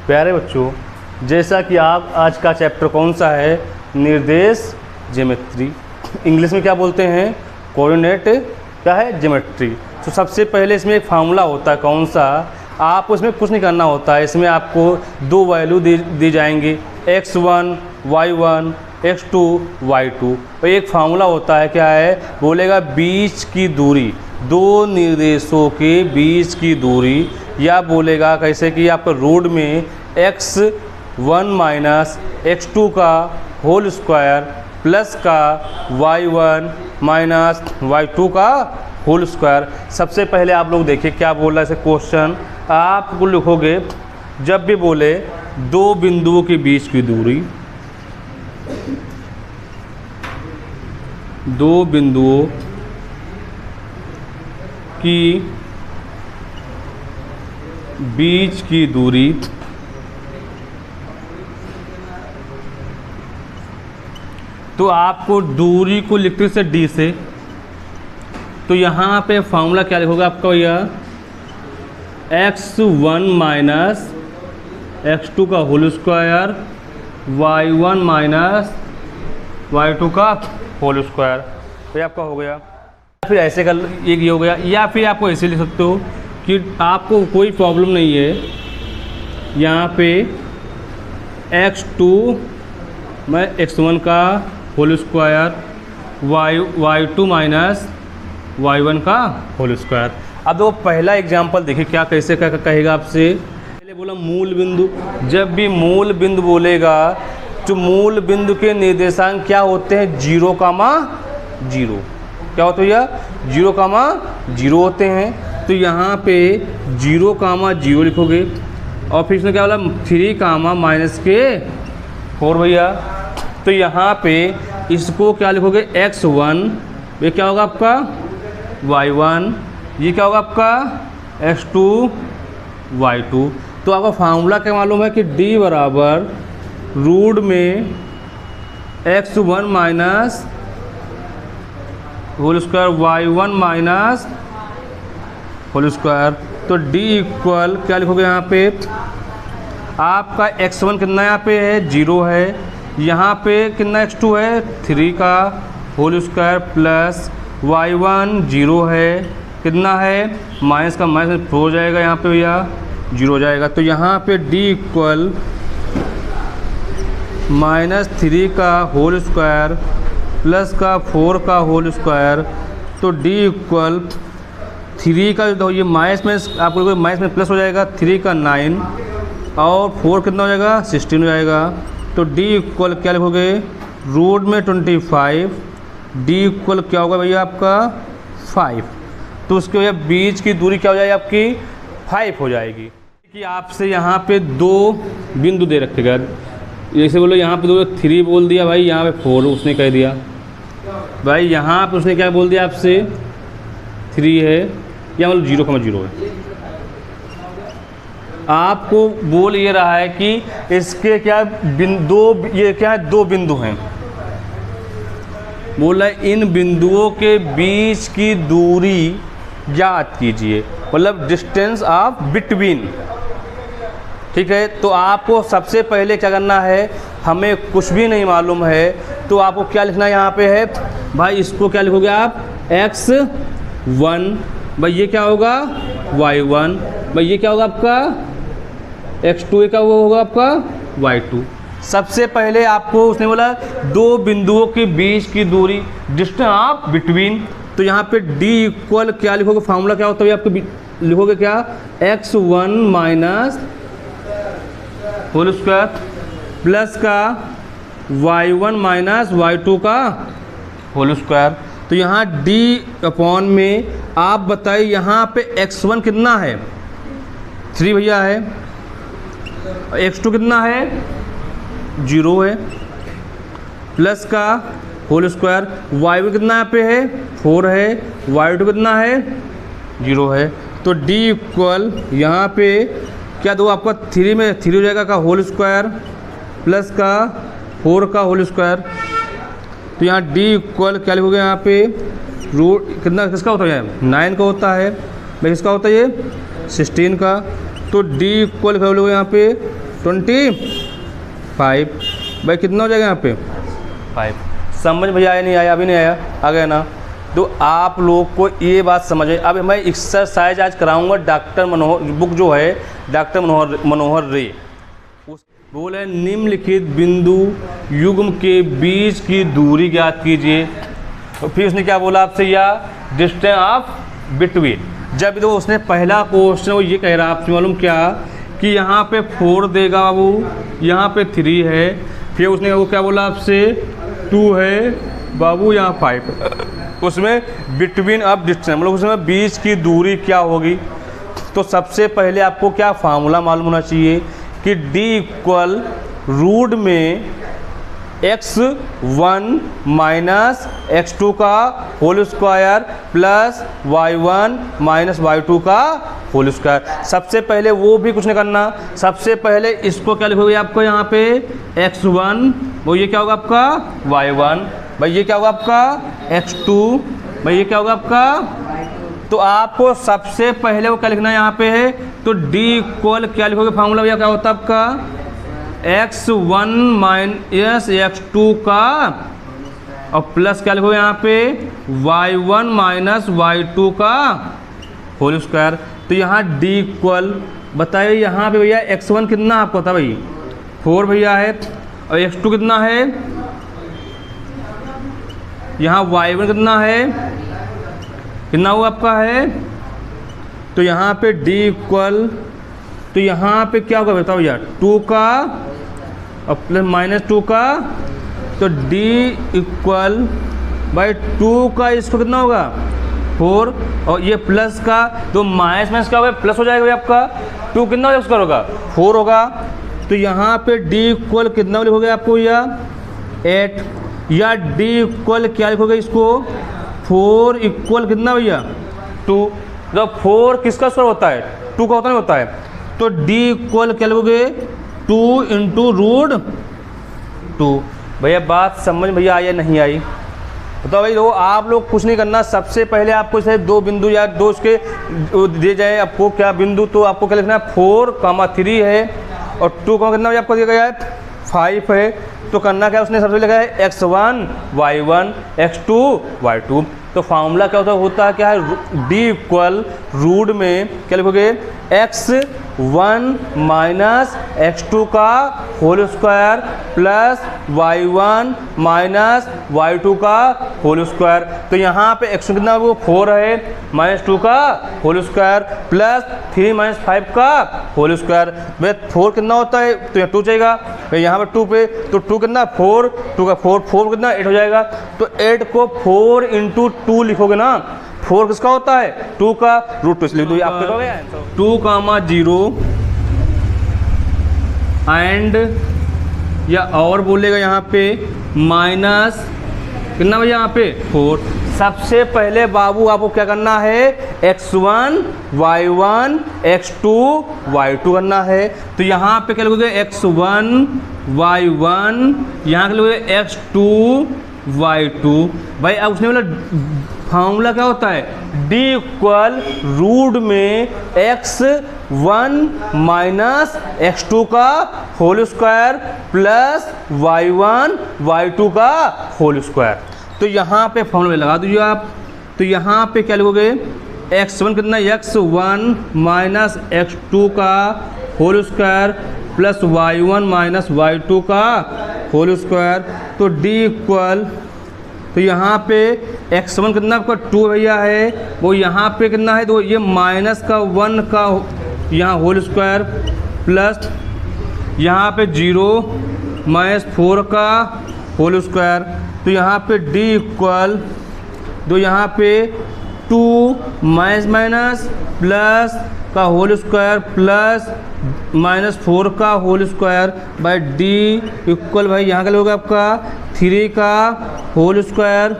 प्यारे बच्चों, जैसा कि आप आज का चैप्टर कौन सा है, निर्देश ज्योमेट्री, इंग्लिश में क्या बोलते हैं, कोऑर्डिनेट क्या है, ज्योमेट्री। तो सबसे पहले इसमें एक फार्मूला होता है, कौन सा, आपको इसमें कुछ नहीं करना होता है। इसमें आपको दो वैल्यू दी जाएंगी, x1 y1 x2 y2। और एक फार्मूला होता है, क्या है, बोलेगा बीच की दूरी, दो निर्देशों के बीच की दूरी, या बोलेगा कैसे कि आपका रूट में x1 माइनस x2 का होल स्क्वायर प्लस का y1 माइनस y2 का होल स्क्वायर। सबसे पहले आप लोग देखिए क्या बोल रहा है इसे क्वेश्चन। आप लिखोगे जब भी बोले दो बिंदुओं के बीच की दूरी, दो बिंदुओं की बीच की दूरी, तो आपको दूरी को लिखते से d से, तो यहाँ पे फॉर्मूला क्या लिखोगे आपका भैया, x1 माइनस x2 का whole square y1 minus y2 का होल स्क्वायर, तो ये आपका हो गया। फिर ऐसे कर एक ये हो गया, या फिर आपको ऐसे लिख सकते हो कि आपको कोई प्रॉब्लम नहीं है, यहाँ पे x2 में x1 का whole square y2 minus y1 का होल स्क्वायर। अब देखो पहला एग्जांपल देखिए क्या कैसे क्या कहेगा आपसे। पहले बोला मूल बिंदु, जब भी मूल बिंदु बोलेगा तो मूल बिंदु के निर्देशांक क्या होते हैं, 0, 0। क्या होता है भैया, 0, 0 होते हैं। तो यहाँ पे 0, 0 लिखोगे, और फिर इसमें क्या बोला 3, माइनस के 4 भैया। तो यहाँ पे इसको क्या लिखोगे, x1, ये क्या होगा आपका y1, ये क्या होगा आपका x2 y2। तो आपका फार्मूला क्या मालूम है कि d बराबर रूट में x1 minus whole square y1 minus whole square. तो d इक्वल क्या लिखोगे, यहाँ पे आपका x1 कितना यहाँ पे है, 0 है, यहाँ पे कितना x2 है, 3 का होल स्क्वायर प्लस y1 0 है, कितना है, माइनस का माइनस 4 हो जाएगा, यहाँ पे भैया 0 हो जाएगा। तो यहाँ पे d इक्वल -3 का होल स्क्वायर प्लस का 4 का होल स्क्वायर। तो d इक्वल 3 का तो ये माइनस में आपको माइनस में प्लस हो जाएगा, 3 का 9 और 4 कितना हो जाएगा, 16 हो जाएगा। तो d इक्वल क्या लिखोगे, रूट में 25, d इक्वल क्या होगा भैया आपका 5। तो उसके वजह बीच की दूरी क्या हो जाएगी आपकी, 5 हो जाएगी। कि आपसे यहाँ पे दो बिंदु दे रखेगा, जैसे बोलो यहाँ पे दो 3 बोल दिया भाई, यहाँ पे 4 उसने कह दिया भाई, यहाँ पे उसने क्या बोल दिया आपसे 3 है, या मतलब 0, 0 है। आपको बोल ये रहा है कि इसके क्या बिंदु, ये क्या है, दो बिंदु हैं, बोला इन बिंदुओं के बीच की दूरी ज्ञात कीजिए, मतलब डिस्टेंस ऑफ बिटवीन। ठीक है, तो आपको सबसे पहले क्या करना है, हमें कुछ भी नहीं मालूम है तो आपको क्या लिखना है, यहाँ पे है भाई, इसको क्या लिखोगे आप, x1 भाई, ये क्या होगा y1 भाई, ये क्या होगा आपका x2, का वो होगा आपका y2। सबसे पहले आपको उसने बोला दो बिंदुओं के बीच की दूरी, डिस्टेंस ऑफ बिटवीन। तो यहाँ पे d इक्वल क्या लिखोगे, फार्मूला क्या होता है आपको, लिखोगे क्या, x1 minus whole square plus का y1 माइनस y2 का होल स्क्वायर। तो यहाँ d अपॉन में आप बताइए, यहाँ पे x1 कितना है, 3 भैया है, x2 कितना है, 0 है, प्लस का होल स्क्वायर, y1 कितना यहाँ पे है, 4 है, y2 कितना है, 0 है। तो d इक्वल यहाँ पे क्या दो आपका 3 में 3 हो जाएगा का होल स्क्वायर प्लस का 4 का होल स्क्वायर। तो यहाँ d इक्वल क्या लिखोगे, यहाँ पे रूट कितना किसका होता है, 9 का होता है, भाई किसका होता है ये 16 का। तो d इक्वल कर लोगे यहाँ पे 25। भाई कितना हो जाएगा यहाँ पे 5। समझ भैया आया नहीं आया? अभी नहीं आया? आ गया ना? तो आप लोग को ये बात समझ। अब मैं एक्सरसाइज आज कराऊंगा डॉक्टर मनोहर, बुक जो है डॉक्टर मनोहर रे, बोले निम्नलिखित बिंदु युग्म के बीच की दूरी ज्ञात कीजिए। तो फिर उसने क्या बोला आपसे, या डिस्टेंस ऑफ बिटवीन। जब तो उसने पहला क्वेश्चन वो ये कह रहा है आपसे मालूम क्या, कि यहाँ पे 4 देगा बाबू, यहाँ पे 3 है, फिर उसने वो क्या बोला आपसे 2 है बाबू, यहाँ 5। उसमें बिटवीन ऑफ डिस्टेंस मतलब उसमें बीच की दूरी क्या होगी। तो सबसे पहले आपको क्या फार्मूला मालूम होना चाहिए कि D इक्वल रूट में x1 माइनस x2 का whole square plus y1 minus y2 का होल स्क्वायर। सबसे पहले वो भी कुछ नहीं करना, सबसे पहले इसको क्या लिखोगे आपको यहाँ पे x1, वो ये क्या होगा आपका y1, भाई ये क्या होगा आपका x2, भाई ये क्या होगा आपका। तो आपको सबसे पहले वो क्या लिखना है यहाँ पे है, तो D इक्वल क्या लिखोगे फार्मूला भैया क्या होता है आपका x1 माइनस x2 का और प्लस क्या लिखोगे यहाँ पे y1 माइनस y2 का होल स्क्वायर। तो यहाँ D इक्वल बताइए यहाँ पे भैया x1 कितना आपको था भाई 4 भैया है, और x2 कितना है, यहाँ y1 कितना है, कितना हुआ आपका है। तो यहाँ पे D इक्वल, तो यहाँ पे क्या होगा बताओ भैया 2 का और प्लस माइनस 2 का, तो D इक्वल बाई 2 का इसको कितना होगा 4, और ये प्लस का तो माइनस माइनस क्या होगा प्लस हो जाएगा भैया आपका 2 कितना होगा उसका होगा 4 होगा। तो यहाँ पे D इक्वल कितना लिखोगे आपको या 8, या D इक्वल क्या लिखोगे इसको 4 इक्वल कितना भैया 2। जब 4 किसका स्क्वायर होता है 2 का होता नहीं होता है, तो D इक्वल क्या लिखोगे 2 इंटू रूट 2। भैया बात समझ भैया आई या नहीं आई? तो भाई वो आप लोग कुछ नहीं करना, सबसे पहले आपको इसे 2 बिंदु या 2 उसके दिए जाए आपको क्या बिंदु, तो आपको क्या लिखना है 4,3 है और 2 कितना आपको दिया गया है 5 है। तो करना क्या उसने सबसे लिखा है x1 y1 x2 y2। तो फार्मूला क्या होता है क्या है D इक्वल रूट में क्या लिखोगे x1 माइनस x2 का whole square plus y1 minus y2 का होल स्क्वायर। तो यहाँ पे x कितना वो 4 है माइनस 2 का होल स्क्वायर प्लस 3 माइनस 5 का होल स्क्वायर। भाई 4 कितना होता है तो यहाँ 2 चाहिएगा, भाई यहाँ पे 2 पे तो 2 कितना 4, 2 का 4 कितना 8 हो जाएगा। तो 8 को 4 इंटू 2 लिखोगे ना, 4 किसका होता है 2 का रूट 2 लिख दो आपके 2,0 एंड या और बोलेगा यहाँ पे माइनस कितना भैया यहाँ पे 4। सबसे पहले बाबू आपको क्या करना है x1 y1 x2 y2 करना है। तो यहाँ पे क्या लिखोगे x1 y1, यहाँ क्या लिखोगे x2 y2। भाई अब उसने बोला फार्मूला क्या होता है D इक्वल रूट में x1 माइनस x2 का whole square plus y1 y2 का होल स्क्वायर। तो यहाँ पे फॉर्मूला लगा दीजिए आप। तो यहाँ पे क्या लिखोगे x1 कितना x1 माइनस x2 का whole square plus y1 minus y2 का होल स्क्वायर। तो D इक्वल, तो यहाँ पे x1 कितना आपका 2 भैया है, वो यहाँ पे कितना है तो ये माइनस का 1 का यहाँ होल स्क्वायर प्लस यहाँ पे 0 माइनस 4 का होल स्क्वायर। तो यहाँ पे D इक्वल, तो यहाँ पे 2 माइनस माइनस प्लस का होल स्क्वायर प्लस माइनस 4 का whole square by D equal, भाई यहाँ का होगा आपका 3 का होल स्क्वायर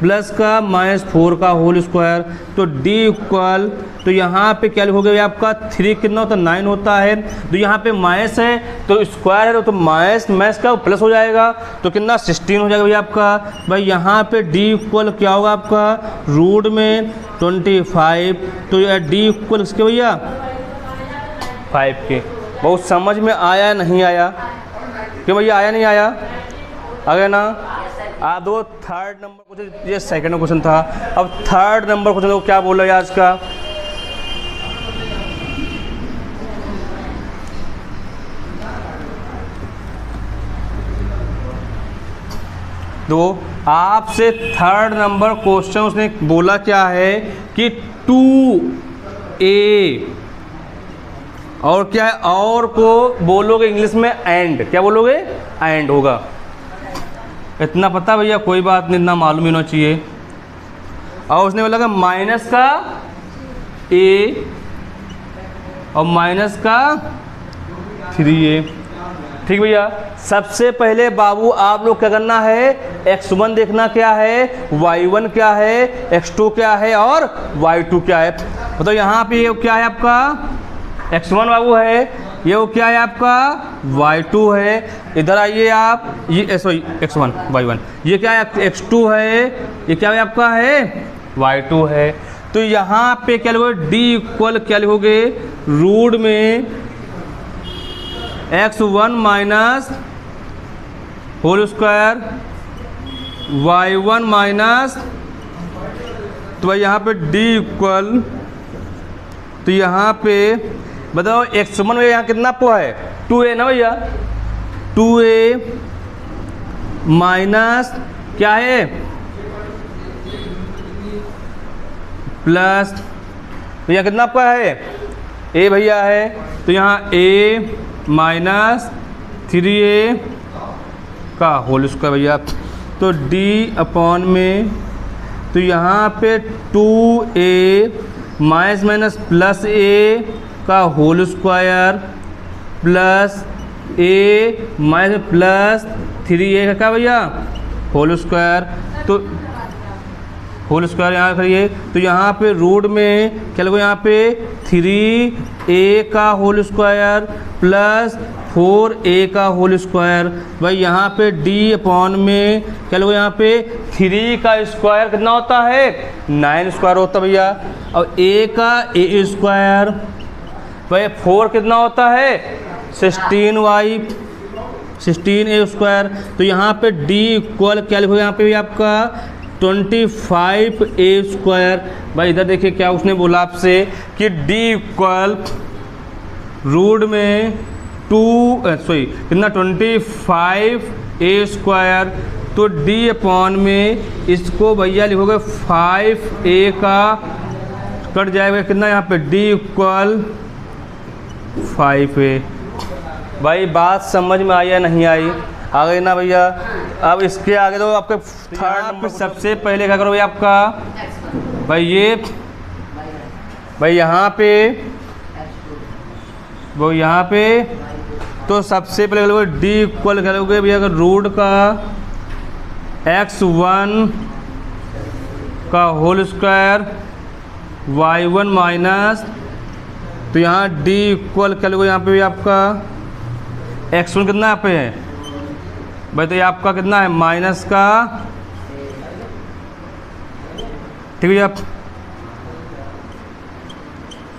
प्लस का माइनस 4 का होल स्क्वायर। तो D इक्वल, तो यहाँ पे क्या लिखोगे आपका 3 कितना होता है 9 होता है। तो यहाँ पे माइनस है तो स्क्वायर है तो माइनस माइनस का प्लस हो जाएगा, तो कितना 16 हो जाएगा भैया आपका। भाई यहाँ पे D इक्वल क्या होगा आपका रूट में 25। तो यह D इक्वल इसके भैया 5 के, बहुत समझ में आया नहीं आया? क्यों भैया आया नहीं आया? आ गया ना? आप दो थर्ड नंबर क्वेश्चन, ये सेकंड क्वेश्चन था। अब थर्ड नंबर क्वेश्चन देखो क्या बोल रहा है आज का। दो आपसे थर्ड नंबर क्वेश्चन उसने बोला क्या है कि 2a और क्या है, और को बोलोगे इंग्लिश में एंड, क्या बोलोगे? एंड होगा। इतना पता भैया, कोई बात नहीं, इतना मालूम ही होना चाहिए। और उसने बोला कि माइनस का a और माइनस का 3a। ठीक भैया, सबसे पहले बाबू आप लोग क्या करना है, x1 देखना क्या है, y1 क्या है, x2 क्या है और y2 क्या है। तो यहाँ पे ये क्या है आपका x1 बाबू है, ये वो क्या है आपका y2 है। इधर आइए आप, ये सॉरी x1 y1, ये क्या है x2 है, ये क्या है आपका है y2 है। तो यहाँ पे क्या लिखोगे, d इक्वल क्या लिखोगे, रूट में x1 minus whole square y1 minus, तो यहाँ पे d इक्वल, तो यहाँ पे बताओ x1 में यहाँ कितना आपको है 2a ना भैया, 2a माइनस क्या है प्लस, भैया कितना आपका है a भैया है, तो यहाँ a माइनस 3a का होल स्क्वायर भैया, तो d अपॉन में, तो यहाँ पे 2a minus minus plus a का whole square plus a minus plus 3a का क्या भैया होल स्क्वायर, तो होल स्क्वायर यहाँ करिए, तो यहाँ पे रूट में क्या लगो, यहाँ पे 3a का होल स्क्वायर प्लस 4a का होल स्क्वायर। भाई यहाँ पे d अपॉन में क्या लगो, यहाँ पे 3 का स्क्वायर कितना होता है 9 स्क्वायर होता है भैया, और a का a स्क्वायर, भाई 4 कितना होता है 16y 16a स्क्वायर। तो यहाँ पे d इक्वल क्या लिखो, यहाँ पे भी आपका 25a स्क्वायर। भाई इधर देखिए क्या उसने बोला आपसे कि d इक्वल रूट में कितना 25a स्क्वायर, तो d अपॉन में इसको भैया लिखोगे 5a का कट जाएगा कितना, यहाँ पे d इक्वल 5a। भाई बात समझ में आई या नहीं आई? आ गई ना भैया? अब इसके आगे तो आपके थर्ड नंबर सबसे पहले क्या करो भैया आपका, भाई ये भाई यहाँ पे वो यहाँ पे, तो सबसे पहले करोगे डी इक्वल करोगे भैया अगर रूट का x1 का होल स्क्वायर y1 माइनस, तो यहाँ d इक्वल क्या लोगे, यहाँ पे भी आपका x1 कितना यहाँ पे है भाई, तो ये आपका कितना है माइनस का, ठीक है आप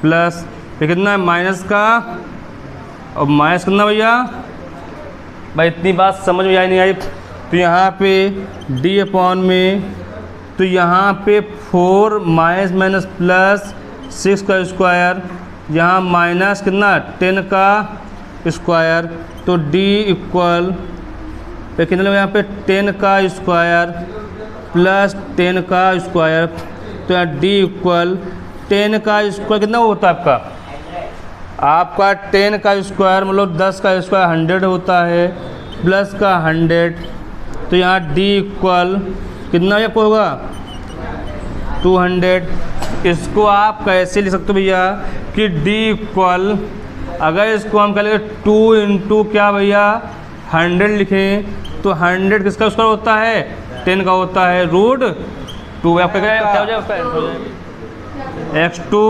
प्लस, ये कितना है माइनस का, और माइनस कितना भैया, भाई इतनी बात समझ में आई नहीं आई? तो यहाँ पे d अपॉन में, तो यहाँ पे 4 माइनस माइनस प्लस 6 का स्क्वायर, यहाँ माइनस कितना 10 का स्क्वायर, तो d इक्वल कितना यहाँ पे 10 का स्क्वायर प्लस 10 का स्क्वायर, तो यहाँ d इक्वल 10 का स्क्वायर कितना होता है आपका 10 का स्क्वायर मतलब 10 का स्क्वायर 100 होता है, प्लस का 100, तो यहाँ d इक्वल कितना आपको होगा 200। इसको आप कैसे लिख सकते हो भैया कि d इक्वल, अगर इसको हम कह लेंगे 2 इंटू क्या भैया 100 लिखें, तो 100 किसका स्क्वायर होता है 10 का होता है, रूट 2 आपका क्या हो जाएगा x2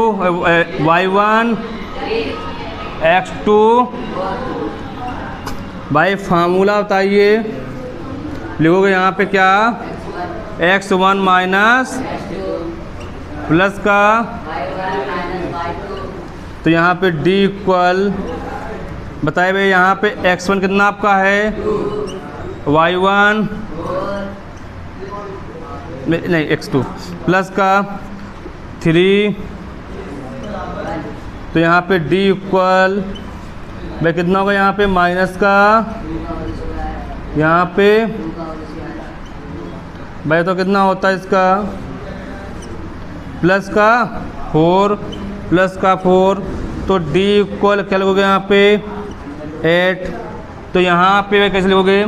y1 x2, भाई फार्मूला बताइए, लिखोगे यहाँ पे क्या x1 माइनस प्लस का, तो यहाँ पे d इक्वल बताए भाई यहाँ पे x1 कितना आपका है, y1 नहीं x2 प्लस का 3, तो यहाँ पे d इक्वल भाई कितना होगा यहाँ पे माइनस का, यहाँ पे भाई तो कितना होता है इसका प्लस का 4 प्लस का 4, तो d इक्वल क्या लिखोगे यहाँ पे 8। तो यहाँ पे वे कैसे लिखोगे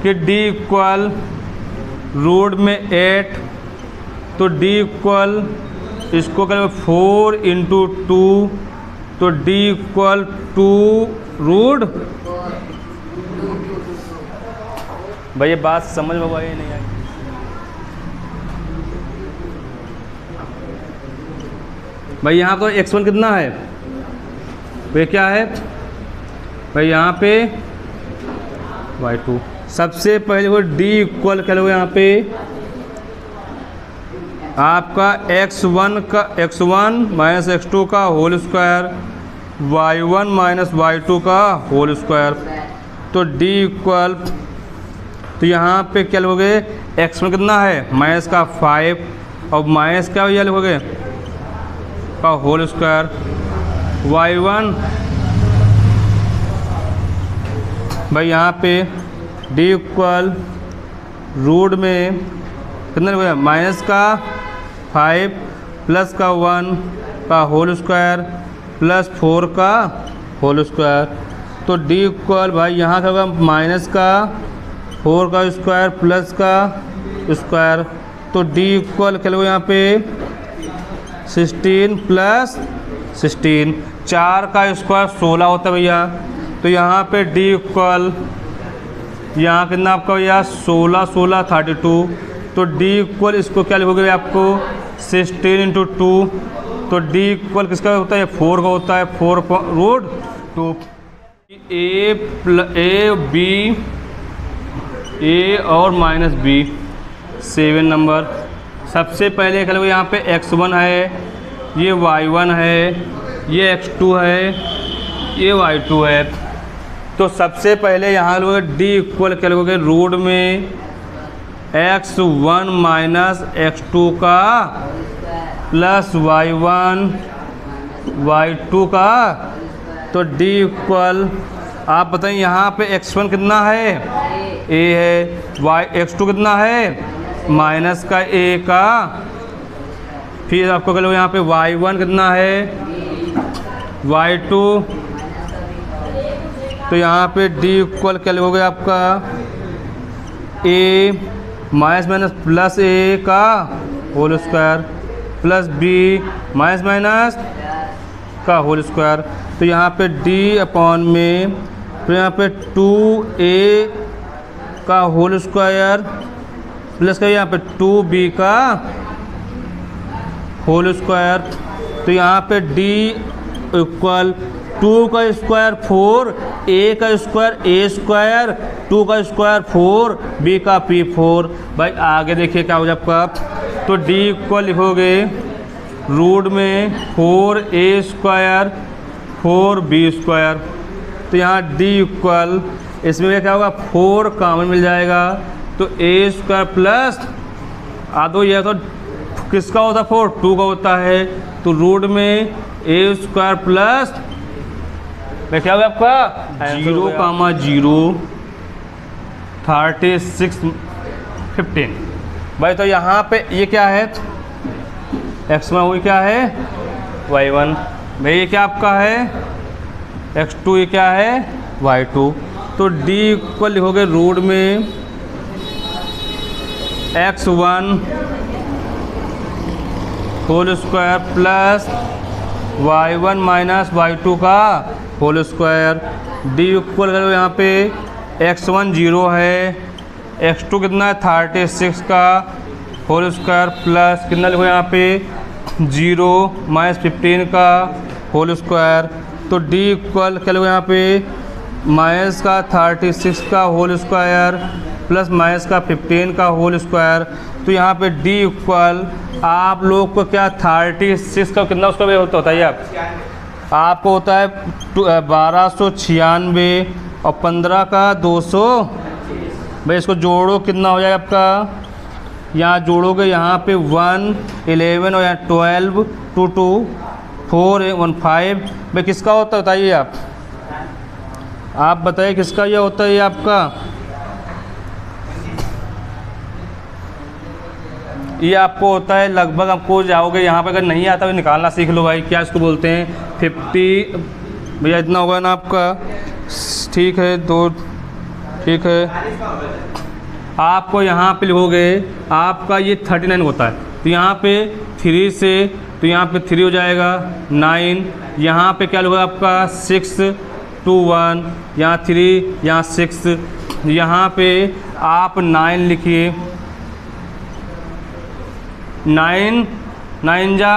कि d इक्वल रूट में 8, तो d इक्वल इसको क्या लिखोगे 4 इंटू 2, तो d इक्वल 2 रूट। भाई ये बात समझ में आई नहीं आई? भाई यहाँ तो x1 कितना है, वे क्या है भाई यहाँ पे y2। सबसे पहले वो d इक्वल क्या लोगे यहाँ पे आपका x1 माइनस x2 का whole square, y1 minus y2 का होल स्क्वायर, तो d इक्वल, तो यहाँ पे क्या लोगे x1 कितना है माइनस का 5 और माइनस क्या भैया लिखोगे का होल स्क्वायर, y1 भाई यहाँ पे d इक्वल रूट में कितना लिखोगे माइनस का 5 प्लस का 1 का होल स्क्वायर प्लस 4 का होल स्क्वायर, तो d इक्वल भाई यहाँ क्या होगा माइनस का 4 का स्क्वायर प्लस का स्क्वायर, तो d इक्वल क्या लोगे यहाँ पे 16 प्लस 16, 4 का स्क्वायर 16 होता है भैया, तो यहाँ पे d इक्वल यहाँ कितना आपका भैया 16 16 32, तो d इक्वल इसको क्या लिखोगे आपको 16 इंटू 2, तो d इक्वल किसका होता है 4 का होता है 4 रूट 2। a और माइनस b 7 नंबर। सबसे पहले क्या लिखोगे यहाँ पे x1 है, ये y1 है, ये x2 है, ये y2 है, तो सबसे पहले यहाँ लोगे d इक्वल क्या लिखोगे रूट में x1 माइनस x2 का प्लस y1 y2 का, तो d इक्वल आप बताइए यहाँ पे x1 कितना है a है, x2 कितना है माइनस का a का, फिर आपको कह लो यहाँ पे y1 कितना है y2, तो यहाँ पे d इक्वल क्या लिखोगे आपका a minus minus plus a का whole square plus b minus minus का होल स्क्वायर, तो यहाँ पे d अपॉन में फिर यहाँ पे 2a का होल स्क्वायर प्लस का यहाँ पे 2b का होल स्क्वायर, तो यहाँ पे d इक्वल 2 का स्क्वायर 4, a का स्क्वायर a स्क्वायर, 2 का स्क्वायर 4, b का p 4। भाई आगे देखिए क्या हो जाए आपका, तो d इक्वल लिखोगे रूट में 4a स्क्वायर 4b स्क्वायर, तो यहाँ d इक्वल इसमें क्या होगा 4 कॉमन मिल जाएगा, तो a स्क्वायर प्लस आधो यह तो किसका होता है 4 2 का होता है, तो रूट में a स्क्वायर प्लस क्या होगा आपका 0 कामा 0 36 15। भाई तो यहाँ पे ये क्या है x1 वही क्या है y1, भाई ये क्या आपका है x2, ये क्या है y2, तो d इक्वल लिखोगे रूट में x1 whole square plus y1 minus y2 का होल स्क्वायर, d इक्वल करो यहाँ पे x1 0 है, x2 कितना है 36 का होल स्क्वायर प्लस कितना लिखो यहाँ पे 0 माइनस 15 का होल स्क्वायर, तो d इक्वल क्या लिखो यहाँ पे माइनस का 36 का होल स्क्वायर प्लस माइनस का 15 का होल स्क्वायर, तो यहाँ पे d इक्वल आप लोग को क्या 36 का कितना उसका भी होता है आप आपको होता है 1296 और 15 का 200। भाई इसको जोड़ो कितना हो जाएगा आपका, यहाँ जोड़ोगे यहाँ पे 1 11 और यहाँ 12 2 2 4 1 5। भाई किसका होता है बताइए आप बताइए किसका ये होता है ये आपका, ये आपको होता है लगभग, आपको जाओगे यहाँ पे अगर नहीं आता तो निकालना सीख लो भाई। क्या इसको बोलते हैं 50, भैया इतना होगा ना आपका, ठीक है 2, ठीक है। आपको यहाँ पे लिखोगे आपका ये 39 होता है, तो यहाँ पे 3 से, तो यहाँ पे 3 हो जाएगा 9, यहाँ पे क्या लिखोगे आपका 6 2 1, यहाँ 3 यहाँ 6, यहाँ पे आप 9 लिखिए, 9 9 जा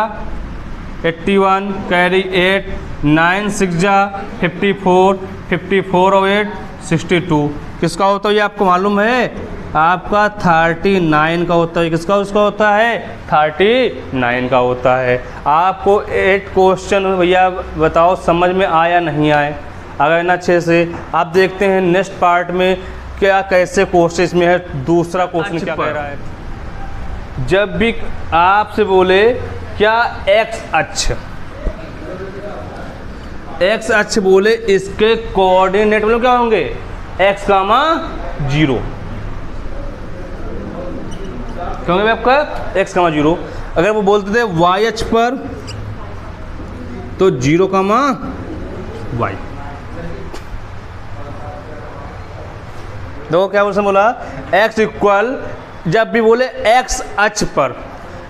81 कैरी 8, 9 6 जा 54, 54 और 8 62। किसका होता है ये आपको मालूम है, आपका 39 का होता है। किसका उसका होता है 39 का होता है। आपको 8 क्वेश्चन भैया बताओ समझ में आया नहीं आए, अगर ना अच्छे से आप देखते हैं नेक्स्ट पार्ट में क्या कैसे क्वेश्चन इसमें है। दूसरा क्वेश्चन क्या कह रहा है, जब भी आपसे बोले क्या एक्स अक्ष बोले इसके कोऑर्डिनेट मतलब क्या होंगे x, 0 क्या होंगे आपका x, 0। अगर वो बोलते थे y अक्ष पर तो 0, y। देखो क्या बोला x इक्वल, जब भी बोले x अक्ष पर,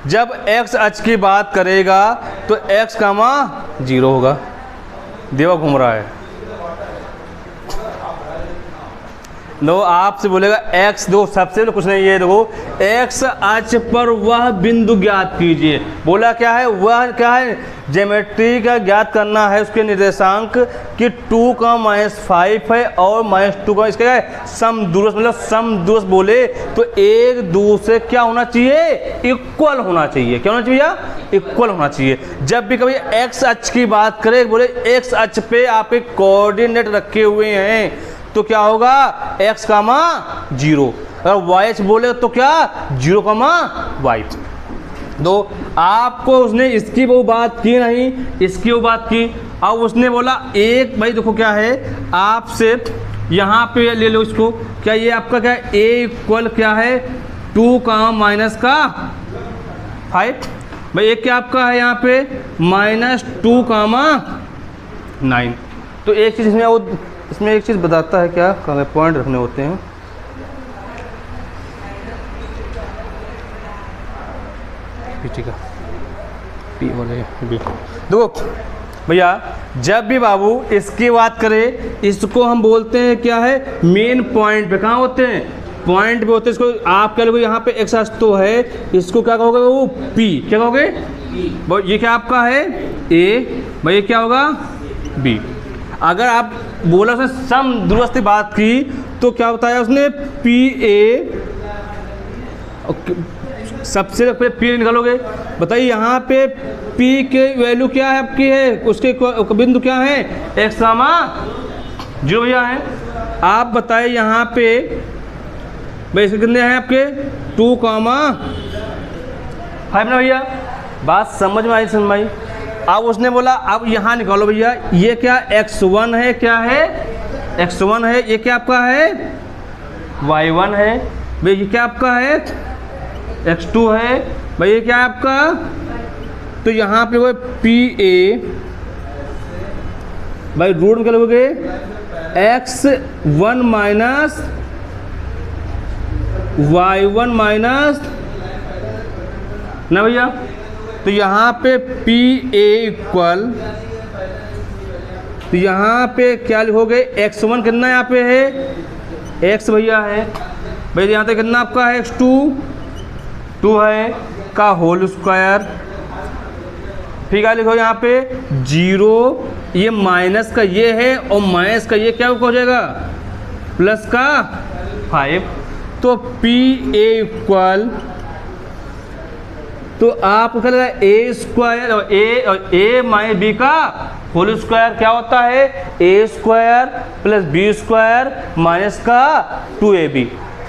जब x अक्ष की बात करेगा तो x, 0 होगा। देवा घूम रहा है, दो आपसे बोलेगा x, दो सबसे कुछ नहीं है, देखो x अक्ष पर वह बिंदु ज्ञात कीजिए। बोला क्या है, वह क्या है ज्योमेट्री का ज्ञात करना है, उसके निर्देशांक कि 2 का -5 है और -2 का इसका है समदूरस्थ, मतलब समदूरस्थ बोले तो एक दूसरे क्या होना चाहिए, इक्वल होना चाहिए। क्या होना चाहिए भैया, इक्वल होना चाहिए। जब भी कभी x अक्ष की बात करें, बोले x अक्ष पे आपके कोऑर्डिनेट रखे हुए हैं तो क्या होगा x, 0। अगर y अक्ष बोले तो क्या 0, y। दो आपको उसने इसकी वो बात की नहीं, इसकी वो बात की। अब उसने बोला एक, भाई देखो क्या है आपसे यहाँ पे ले लो इसको, क्या ये आपका क्या है a इक्वल क्या है 2, -5। भाई एक क्या आपका है यहाँ पे -2, 9। तो एक चीज़ इसमें एक चीज़ बताता है, क्या पॉइंट रखने होते हैं। ठीक है देखो भैया, जब भी बाबू इसकी बात करें, इसको हम बोलते हैं क्या है मेन पॉइंट पे। कहाँ होते हैं, पॉइंट पे होते हैं। इसको आप क्या लोगे, यहाँ पे x अक्ष तो है, इसको क्या कहोगे वो P, क्या कहोगे ये क्या आपका है A, भाई ये क्या होगा B। अगर आप बोला उसने समदूरस्थ बात की तो क्या बताया उसने PA, सबसे पहले P निकालोगे। बताइए यहाँ पे P के वैल्यू क्या है आपकी है, उसके बिंदु क्या है x, 0 भैया है। आप बताइए यहाँ पे भाई इसके कितने हैं आपके 2, 5 ना भैया, बात समझ में आई समझ में आई। अब उसने बोला अब यहाँ निकालो भैया, ये क्या x1 है, क्या है x1 है, ये क्या आपका है y1 है, भाई ये क्या आपका है x2 है, भाई ये क्या है आपका। तो यहाँ पे वो PA, भाई रूट में क्या लोगे x1 माइनस y1 माइनस ना भैया। तो यहाँ पे PA इक्वल, तो यहाँ पे क्या लिखोगे x1 कितना यहाँ पे है x भैया है, भाई यहाँ तक कितना आपका है x2 2 है का होल स्क्वायर। ठीक है लिखो यहाँ पे 0, ये माइनस का ये है और माइनस का ये क्या हो जाएगा प्लस का 5। तो PA इक्वल, तो आपको क्या लगेगा ए स्क्वायर और ए माइनस बी का होल स्क्वायर क्या होता है a square plus B square minus का 2ab।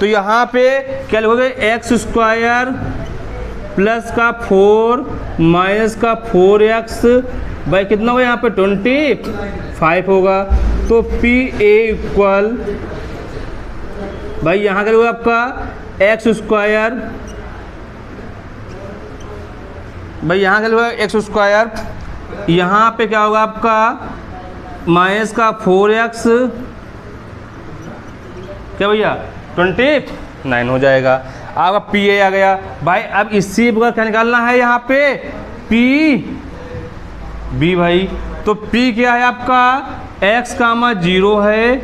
तो यहाँ पे क्या लिखोगे एक्स स्क्वायर प्लस का 4 माइनस का 4x भाई कितना होगा यहाँ पे 25 होगा। तो पी ए इक्वल भाई यहाँ क्या होगा आपका एक्स स्क्वायर भाई यहाँ क्या होगा एक्स स्क्वायर, यहाँ पे क्या होगा आपका माइनस का 4x क्या भैया 29 हो जाएगा। आपका पी ए आ गया भाई। अब इसी प्रकार क्या निकालना है यहाँ पे पी बी भाई। तो पी क्या है आपका x कामा 0 है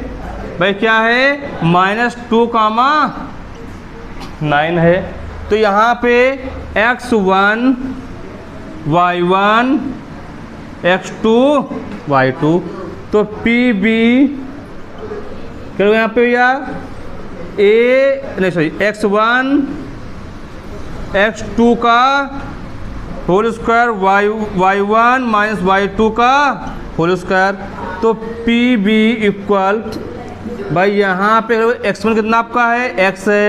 भाई क्या है -2 कामा 9 है। तो यहाँ पे x1 y1 x2 y2। तो पी बी क्या यहाँ पे भैया ए नहीं सॉरी x1 x2 का whole square y1 minus y2 का होल स्क्वायर। तो पी बी इक्वल भाई यहाँ पे x1 कितना आपका है x है,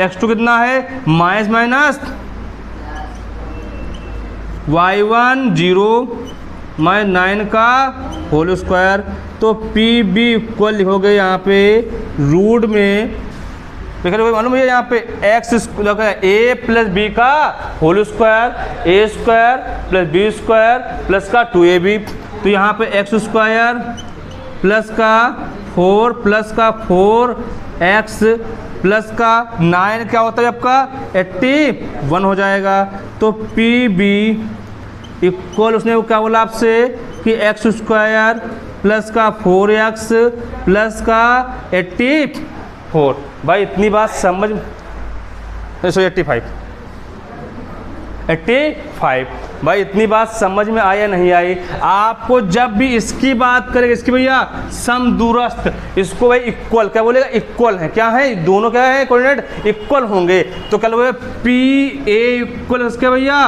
x2 कितना है माइनस माइनस y1 0 माइनस 9 का होल स्क्वायर। तो पी बी इक्वल लिखोगे यहाँ पे रूट में मालूम है यहाँ पे एक्स ए प्लस बी का whole square a square plus B square plus का 2ab। तो यहाँ पे एक्स स्क्वायर प्लस का 4 प्लस का 4x प्लस का 9 क्या होता है आपका 81 हो जाएगा। तो पी बी इक्वल उसने क्या बोला आपसे कि एक्स स्क्वायर प्लस का 4x प्लस का 84 भाई इतनी बात समझ 85 भाई इतनी बात समझ में आई या नहीं आई। आपको जब भी इसकी बात करेगा इसकी भैया सम दूरस्थ इसको भाई इक्वल क्या बोलेगा इक्वल है क्या है दोनों क्या है कोऑर्डिनेट इक्वल होंगे। तो क्या बोलेगा पी ए इक्वल इसके भैया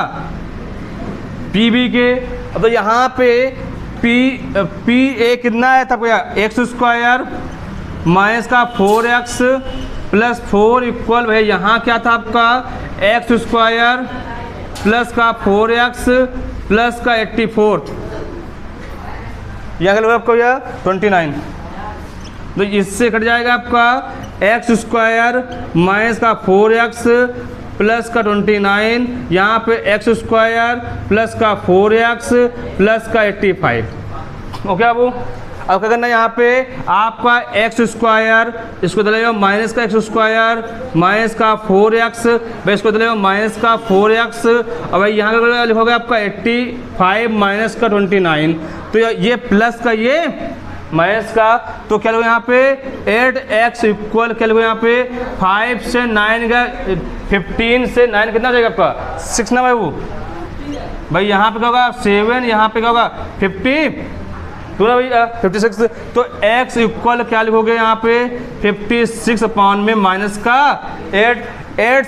पी बी के। तो यहाँ पे पी ए कितना है था भैया एक्स स्क्वायर माइनस का 4x प्लस 4 इक्वल भैया यहाँ क्या था आपका एक्स स्क्वायर प्लस का 4x प्लस का 84 यहाँ क्या आपको भैया 29। तो इससे कट जाएगा आपका एक्स स्क्वायर माइनस का 4x प्लस का 29 यहाँ पे एक्स स्क्वायर प्लस का 4x प्लस का 85 ओके। अब क्या करना है यहाँ पे आपका एक्स स्क्वायर इसको दलेगा माइनस का एक्स स्क्वायर माइनस का 4x भाई इसको दलेगा माइनस का 4x और भाई यहाँ का लिखोगे आपका 85 माइनस का 29। तो ये प्लस का ये माइनस का। तो क्या लोग यहाँ पे 8x इक्वल क्या लोग यहाँ पे 5 से 9 का 15 से 9 कितना हो जाएगा आपका 6 ना भाई यहाँ पे क्या होगा 7 यहाँ पे क्या होगा 50 पूरा भैया 56। तो x इक्वल क्या लिखोगे यहाँ पे 56 अपान में माइनस का 8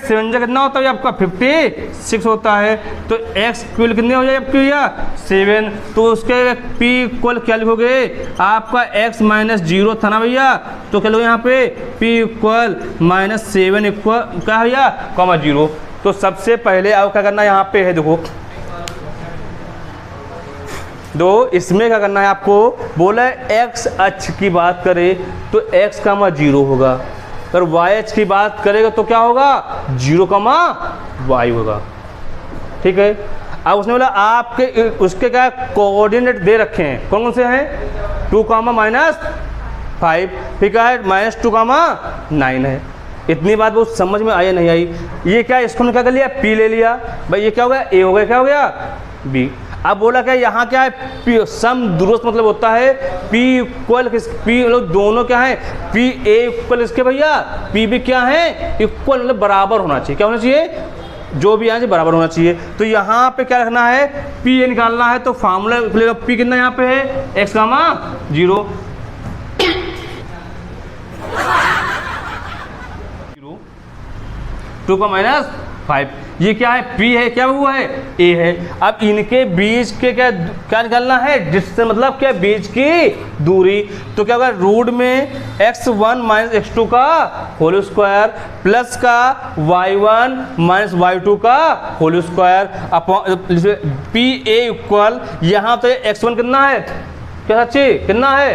7 कितना होता है आपका 56 होता है। तो x इक्वल कितने हो जाए आपकी भैया 7। तो उसके p इक्वल क्या लिखोगे आपका x माइनस 0 था ना भैया। तो क्या लोगे यहाँ पे p इक्वल -7 इक्वल क्या भैया कॉमा 0। तो सबसे पहले आप क्या करना यहाँ पे है देखो इसमें क्या करना है आपको बोला है x अक्ष की बात करें तो x कामा 0 होगा अगर y अक्ष की बात करेगा तो क्या होगा 0 कामा y होगा ठीक है। अब उसने बोला आपके उसके क्या कोऑर्डिनेट दे रखे हैं कौन कौन से हैं 2 कामा -5 ठीक है -2 कामा 9 है। इतनी बात वो समझ में आई नहीं आई। ये क्या इसको क्या कर लिया p ले लिया भाई ये क्या हो गया a हो गया क्या हो गया b। अब बोला क्या यहाँ क्या है P सम दूरस्थ मतलब होता है P इक्वल P लोग दोनों क्या है P A इक्वल इसके भैया P B क्या है इक्वल मतलब बराबर होना चाहिए क्या होना चाहिए जो भी यहाँ से बराबर होना चाहिए। तो यहाँ पे क्या रखना है P A निकालना है। तो फार्मूला P कितना यहाँ पे है x कामा 0 2 का 5। ये क्या है, P है, क्या हुआ है, A है। अब इनके बीच के क्या क्या निकालना है, डिस्टेंस मतलब क्या, बीच की दूरी। तो क्या होगा, रूट में x1 माइनस x2 का होल स्क्वायर प्लस का y1 माइनस y2 का whole square upon PA equal, यहाँ तो x1 कितना है, क्या सच्ची कितना है,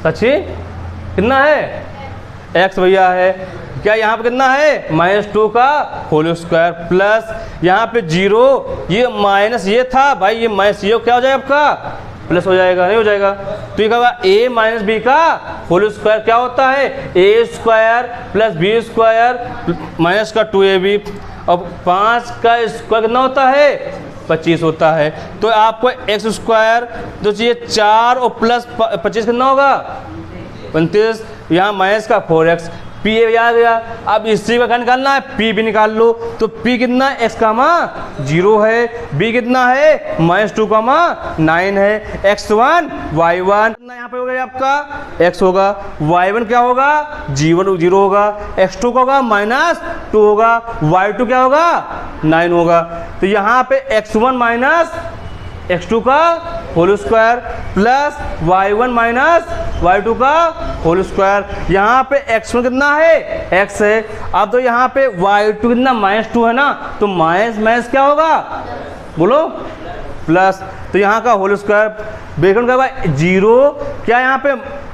सच्ची कितना है, x भैया है, क्या यहाँ पे कितना है, -2 का होल स्क्वायर प्लस यहाँ पे 0, ये माइनस ये था भाई, ये माइनस ये क्या हो जाएगा आपका, प्लस हो जाएगा, नहीं हो जाएगा। तो ये क्या होगा, a माइनस बी का होल स्क्वायर क्या होता है, a square plus B square minus का 2ab। अब 5 का स्क्वायर कितना होता है, 25 होता है। तो आपको एक्स स्क्वायर जो चाहिए 4 और प्लस 25 कितना होगा, 35। यहाँ माइनस का 4x, P आ गया। अब इसी का क्या निकालना है, P भी निकाल लो। तो P कितना, x कामा 0 है, B कितना है -2 कामा 9 है, x1 y1 यहाँ पे हो गया आपका x होगा, y1 क्या होगा, g1 0 होगा, x2 का होगा -2 होगा, y2 क्या होगा 9 होगा। तो यहाँ पे x1 माइनस x2 का whole square plus y1 minus y2 का होल स्क्वायर। यहाँ पे x1 कितना है, x है। अब तो यहाँ पे y2 कितना -2 है ना, तो माइनस क्या होगा, बोलो प्लस। तो यहाँ का होल स्क्वायर ब्रैकेट का 0, क्या यहाँ पे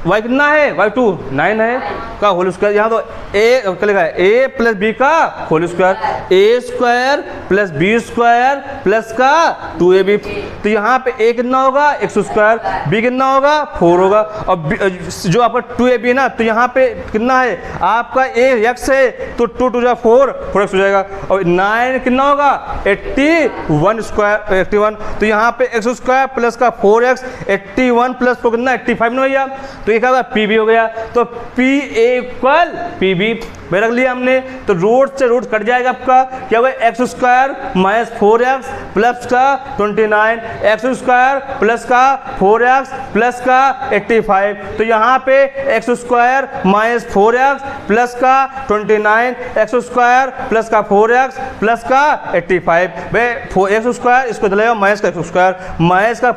y कितना है, y2 9 है का होल स्क्वायर। यहाँ तो a क्या लिखा है, a प्लस बी का whole square, a square plus B square plus का 2ab। तो यहाँ पे a कितना होगा, x स्क्वायर, b कितना होगा 4 होगा, और जो आपका 2ab है ना, तो यहाँ पे कितना है आपका a x है, तो 2 2 जा 4x हो जाएगा, और 9 कितना होगा 81 स्क्वायर 81। तो यहाँ पे x स्क्वायर प्लस का 4x 81 प्लस 4 कितना 85 ना भैया। तो ये क्या होगा, P भी हो गया। तो P इक्वल P भी रख लिया हमने। तो रूट से रूट कट जाएगा आपका, क्या होगा x square minus 4x plus का 29, एक्स स्क्वायर प्लस का 4x प्लस का 85। तो यहाँ पे x square minus 4x plus का 29, एक्स स्क्वायर प्लस का 4x प्लस का 85। भाई एक्स स्क्वायर इसको चलेगा माइनस का एक्स स्क्वायर माइनस का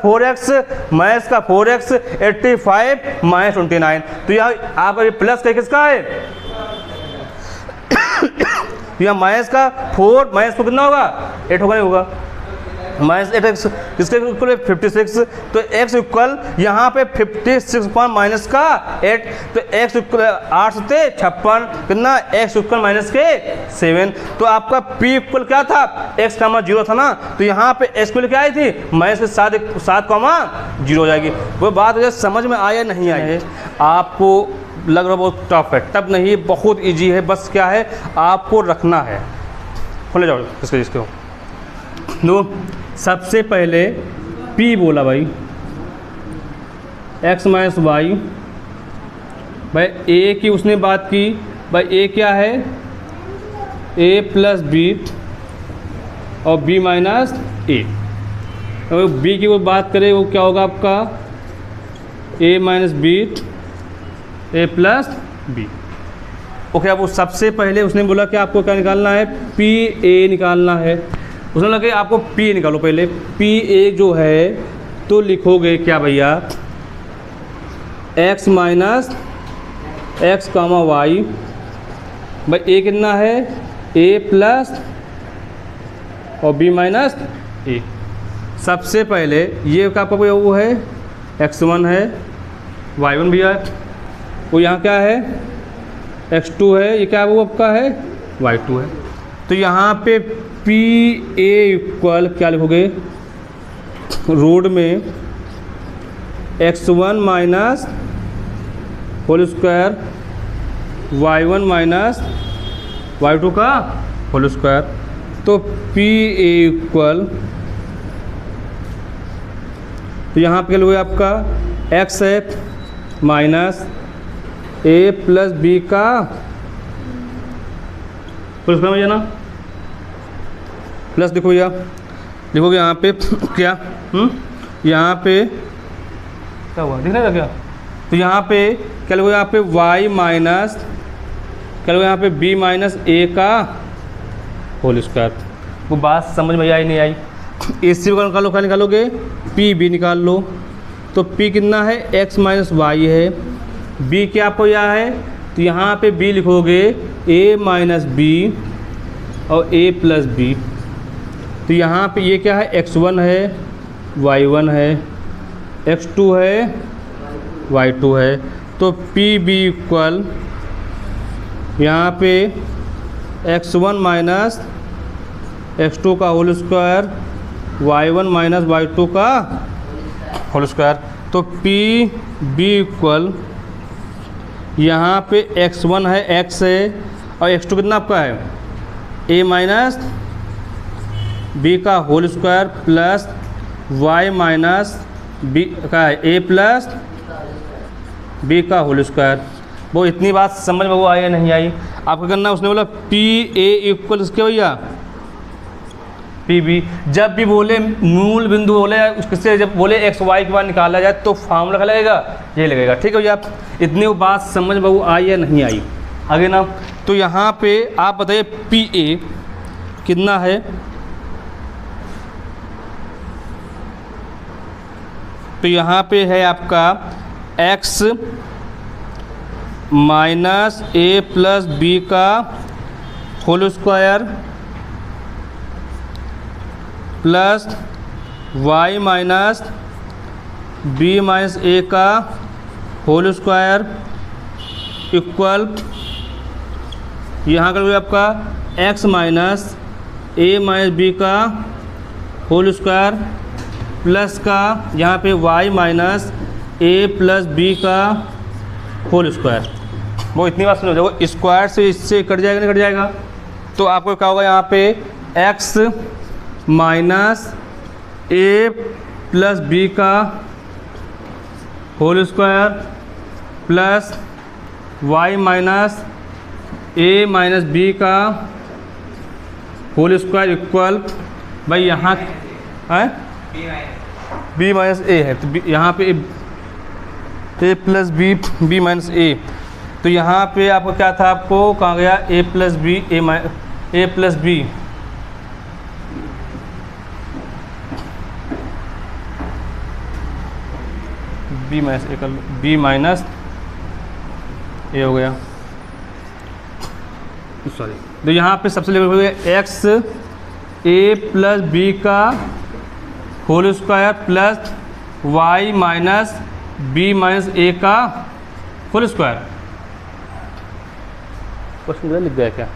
4x 85 माइनस 29। तो यहाँ आपका प्लस का किसका है, यहाँ माइनस का 4 माइनस 4 कितना होगा 8 होगा, नहीं होगा माइनस 8x किसके इक्वल 56। तो x इक्वल यहाँ पे 56 माइनस का 8, तो x इक्वल 8 से 56 कितना, x इक्वल माइनस के 7। तो आपका p इक्वल क्या था, x कामा 0 था ना, तो यहाँ पे x इक्वल क्या आई थी माइनस के 7 कामा 0 हो जाएगी। वो बात मुझे समझ में आया नहीं आई, आपको लग रहा बहुत टफ है, टफ नहीं बहुत इजी है, बस क्या है आपको रखना है। खोले जाओ किसके जिसके हो। नो सबसे पहले P बोला भाई x माइनस वाई, भाई A की उसने बात की, भाई A क्या है A प्लस बी और B माइनस A। अगर B की वो बात करें वो क्या होगा आपका A minus B A plus B. Okay, अब वो सबसे पहले उसने बोला कि आपको क्या निकालना है, PA निकालना है। उसने बोला कि आपको P निकालो पहले। PA जो है तो लिखोगे क्या भैया, x minus x comma y, भाई A कितना है A प्लस और B माइनस A। सबसे पहले ये क्या आपका वो है x1 है, y1 भी है, वो यहाँ क्या है x2 है, ये क्या वो आपका है y2 है। तो यहाँ पे PA इक्वल क्या लिखोगे, रूट में x1 minus whole square y1 minus y2 का होल स्क्वायर। तो PA इक्वल, तो यहाँ पे क्या लिखोगे आपका x है माइनस A प्लस बी का होल स्क्वायर में ना प्लस, देखो भैया लिखोगे यहाँ पे क्या यहाँ पे क्या हुआ दिख रहा क्या, तो यहाँ पे क्या लिखोगे यहाँ पे y माइनस क्या लिखोगे यहाँ पे b माइनस A का होल स्क्वायर। वो बात समझ में आई नहीं आई? इससे भी निकालो, क्या निकालोगे? पी बी निकाल लो। तो पी कितना है? एक्स माइनस वाई है। बी क्या आपको यह है? तो यहाँ पे बी लिखोगे ए माइनस बी और ए प्लस बी। तो यहाँ पे ये क्या है? x1 है, y1 है, x2 है, y2 है। तो पी बी इक्वल यहाँ पे x1 माइनस x2 का whole square, y1 minus y2 का होल स्क्वायर। तो पी बी इक्वल यहाँ पे x1 है, x है, और x2 कितना आपका है? a माइनस बी का whole square plus y minus B का है a प्लस बी का होल स्क्वायर। वो इतनी बात समझ में वो आई या नहीं आई? आपको करना, उसने बोला पी ए इक्वल इसके भैया पी बी। जब भी बोले मूल बिंदु बोले उससे, जब बोले एक्स वाई के बाद निकाला जाए तो फार्मूला क्या लगेगा? ये लगेगा। ठीक है भैया, इतनी वो बात समझ में वो आई या नहीं आई? आगे ना, तो यहाँ पे आप बताइए पी ए कितना है? तो यहाँ पे है आपका x minus a plus B का whole square plus y minus b minus a का होल स्क्वायर इक्वल यहाँ कर आपका x minus a minus B का होल स्क्वायर प्लस का यहाँ पे y minus a plus B का होल स्क्वायर। वो इतनी बात सुनो, देखो स्क्वायर से इससे कट जाएगा, नहीं कट जाएगा? तो आपको क्या होगा? यहाँ पे x minus a plus B का whole square plus y minus a minus B का होल स्क्वायर इक्वल, भाई यहाँ है बी माइनस ए है, तो यहाँ पे ए प्लस बी, बी माइनस ए। तो यहाँ पे आपको क्या था? आपको कहाँ गया? ए plus B, A plus B, B minus a का बी माइनस ए हो गया, सॉरी। तो यहाँ पे सबसे लेवल हो गया एक्स ए प्लस बी का whole square plus y minus b minus a का होल स्क्वायर। क्वेश्चन लिख गया क्या?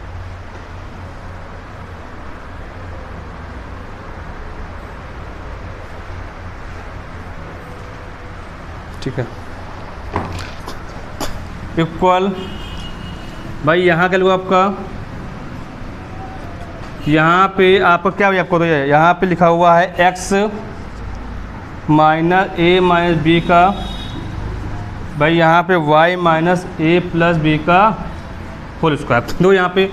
ठीक है, इक्वल भाई यहाँ क्या लूँ आपका? यहाँ पे आपका क्या भाई? आपको तो यहाँ पे लिखा हुआ है x minus a minus B का, भाई यहाँ पे y minus a plus B का होल स्क्वायर। तो यहाँ पे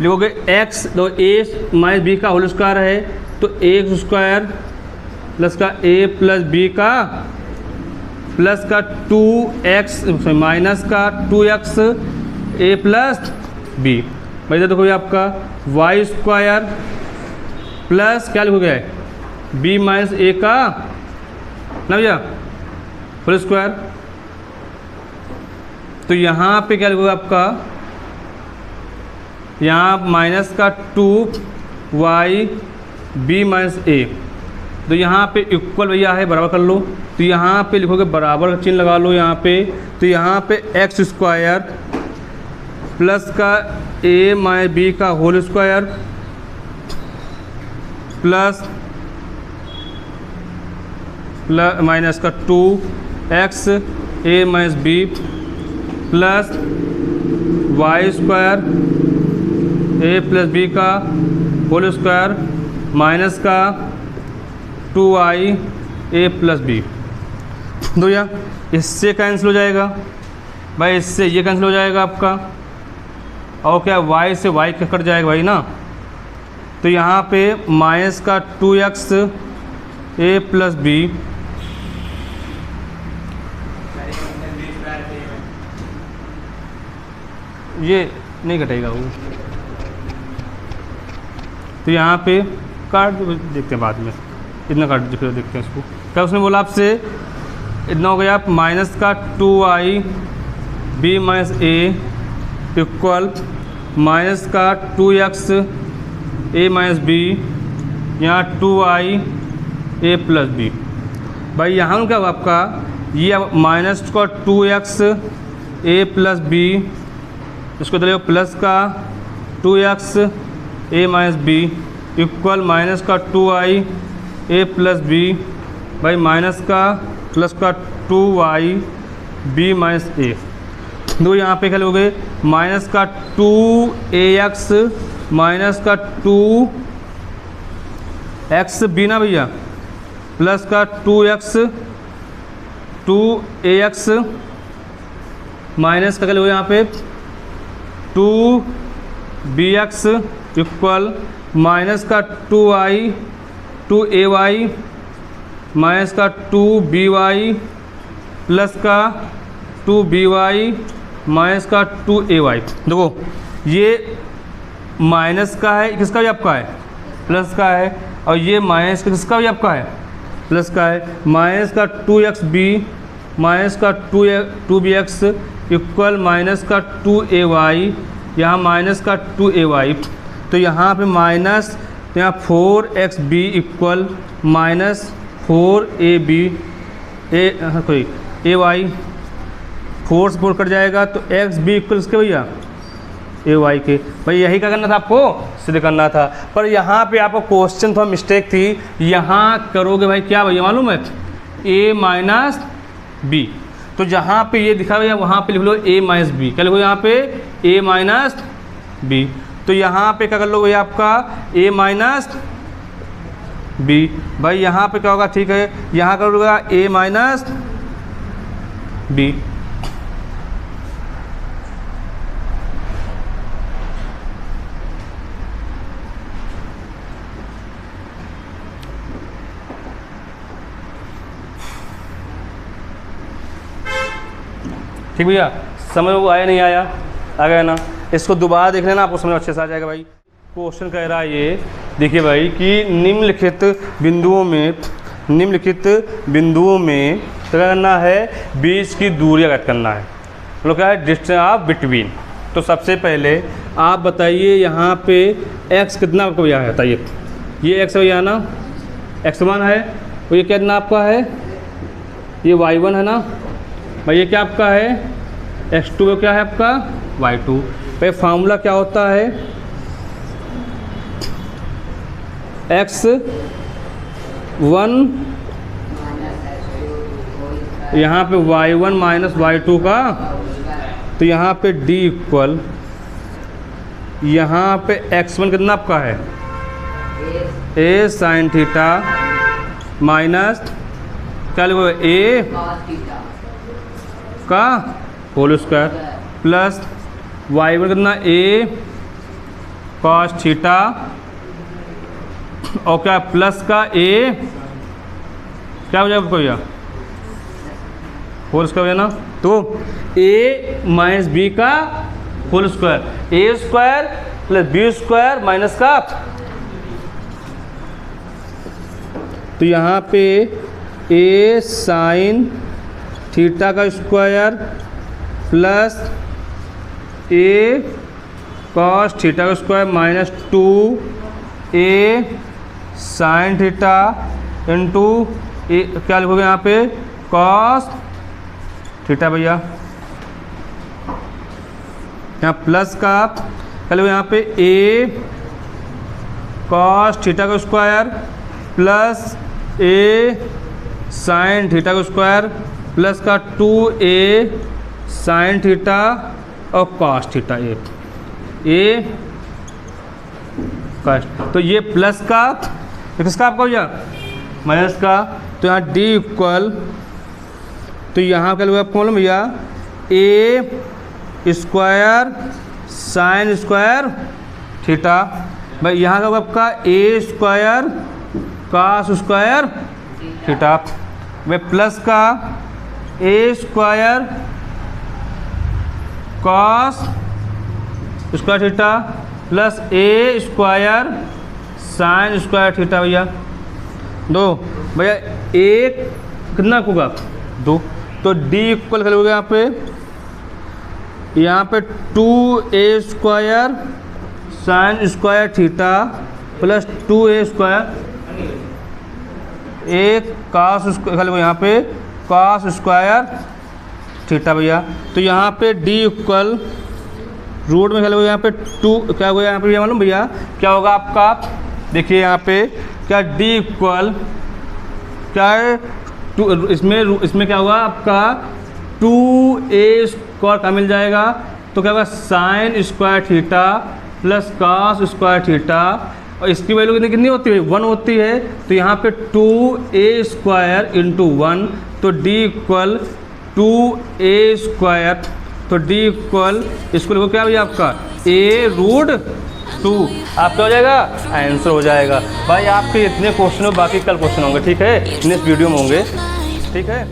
लिखोगे x, तो a माइनस बी का होल स्क्वायर है, तो एक्स स्क्वायर प्लस का a प्लस बी का प्लस का 2x माइनस का 2x ए प्लस बी। भाई देखो ये आपका वाई स्क्वायर प्लस क्या लिखोगे? बी माइनस ए का ना भैया होल स्क्वायर। तो यहाँ पे क्या लिखोगे आपका? यहाँ माइनस का 2y बी माइनस ए। तो यहाँ पे इक्वल भैया है, बराबर कर लो। तो यहाँ पे लिखोगे बराबर का चिन्ह लगा लो यहाँ पे। तो यहाँ पे एक्स स्क्वायर प्लस का ए माइनस बी का होल स्क्वायर प्लस माइनस का 2x a minus b plus y square a plus B का होल स्क्वायर माइनस का 2y ए प्लस बी। दो या इससे कैंसिल हो जाएगा भाई, इससे ये कैंसिल हो जाएगा आपका, और क्या y से y कट जाएगा भाई ना। तो यहाँ पे माइनस का 2x ए प्लस बी ये नहीं घटेगा वो, तो यहाँ पे काट देखते हैं बाद में, इतना काट फिर देखते हैं इसको। क्या उसने बोला आपसे, इतना हो गया माइनस का 2i b minus a equal minus का 2x a माइनस b, यहाँ 2i a प्लस b। भाई यहाँ क्या हुआ आपका, ये अब माइनस का 2x a प्लस b, इसको चलेगा प्लस का 2x a minus b equal minus का 2i a प्लस b, भाई माइनस का प्लस का 2y b माइनस a। दो यहाँ पे क्या हो गए, माइनस का 2ax माइनस का 2x b ना भैया, प्लस का 2ax माइनस का क्या हो यहाँ पे 2bx इक्वल माइनस का 2ay माइनस का 2by प्लस का 2by माइनस का 2ay। देखो ये माइनस का है, किसका भी आपका है, प्लस का है, और ये माइनस का किसका भी आपका है, प्लस का है। माइनस का 2xb माइनस का 2bx इक्वल माइनस का 2ay, यहाँ माइनस का 2ay, तो यहाँ पे माइनस, तो यहाँ 4xb equal minus 4ab ay, 4 से 4 कट जाएगा तो xb इक्वल इसके भैया ay के। भाई यही क्या करना था आपको, सिद्ध करना था, पर यहाँ पे आपको क्वेश्चन थोड़ा मिस्टेक थी। यहाँ करोगे भाई क्या भैया मालूम है, a माइनस b, तो जहाँ पे ये दिखा भैया वहाँ पे लिख लो a माइनस b, क्या लिखो यहाँ पे a माइनस b, तो यहाँ पे क्या कर लो भैया आपका a माइनस b। भाई यहाँ पे क्या होगा, ठीक है, यहाँ करोगे a माइनस b, ठीक भैया, समझ में आया नहीं आया, आ गया ना। इसको दोबारा देख लेना, आपको समझ अच्छे से आ जाएगा। भाई क्वेश्चन कह रहा है ये, देखिए भाई कि निम्नलिखित बिंदुओं में तो क्या करना है, बीच की दूरी ज्ञात करना है, मतलब क्या है डिस्टेंस ऑफ बिटवीन। तो सबसे पहले आप बताइए यहाँ पे x कितना आपको भैया है, बताइए। ये x भैया ना, x1 है, और ये कितना आपका है, ये y1 है ना भाई, ये क्या आपका है x2, क्या है आपका y2। भाई फार्मूला क्या होता है, x1 यहाँ पे y1 माइनस y2 का, तो यहाँ पे d इक्वल, यहाँ पे x1 कितना आपका है a साइन थीटा माइनस क्या लिखो a का होल स्क्वायर प्लस y1 कितना a कॉस थीटा, और क्या प्लस का a क्या हो जाएगा भैया होल स्क्वायर ना, तो a माइनस b का whole square, a square plus b square minus का, तो यहाँ पे a साइन थीटा का square plus a cos theta का square minus 2a sine theta into क्या लिखोगे यहाँ पे कॉस थीटा भैया, यहाँ प्लस का क्या लिखोगे यहाँ पे a कॉस थीटा का square plus a sine theta का स्क्वायर प्लस का 2a साइन थीटा और कॉस थीटा a कॉस, तो ये प्लस का, तो किसका आपका भैया माइनस का, तो यहाँ d इक्वल, तो यहाँ क्या लोग आपको मालूम भैया a square sine square theta, भाई यहाँ का आपका a square cos square theta, भाई प्लस का a square cos square theta plus a square sine square theta भैया 2 भैया 1 कितना होगा 2, तो डी इक्वल कर लोगे यहाँ पे 2a square sine square theta plus 2a square 1 cos square यहाँ पे कास स्क्वायर थीटा भैया। तो यहाँ पे डी इक्वल रूट में खेलोगे यहाँ पे 2 क्या होगा यहाँ पे भैया मालूम भैया क्या होगा आपका, देखिए यहाँ पे क्या डी इक्वल क्या है 2, इसमें क्या होगा आपका 2a स्क्वायर का मिल जाएगा, तो क्या होगा sine square theta plus cos square theta, और इसकी वैल्यू कितनी होती है 1 होती है, तो यहाँ पे 2a स्क्वायर इंटू 1, तो डी इक्वल 2a स्क्वायर, तो डी इक्वल इसको लिखो क्या भैया आपका a रूट 2, आपका हो जाएगा आंसर हो जाएगा। भाई आपके इतने क्वेश्चन हो, बाकी कल क्वेश्चन होंगे, ठीक है नेक्स्ट वीडियो में होंगे, ठीक है।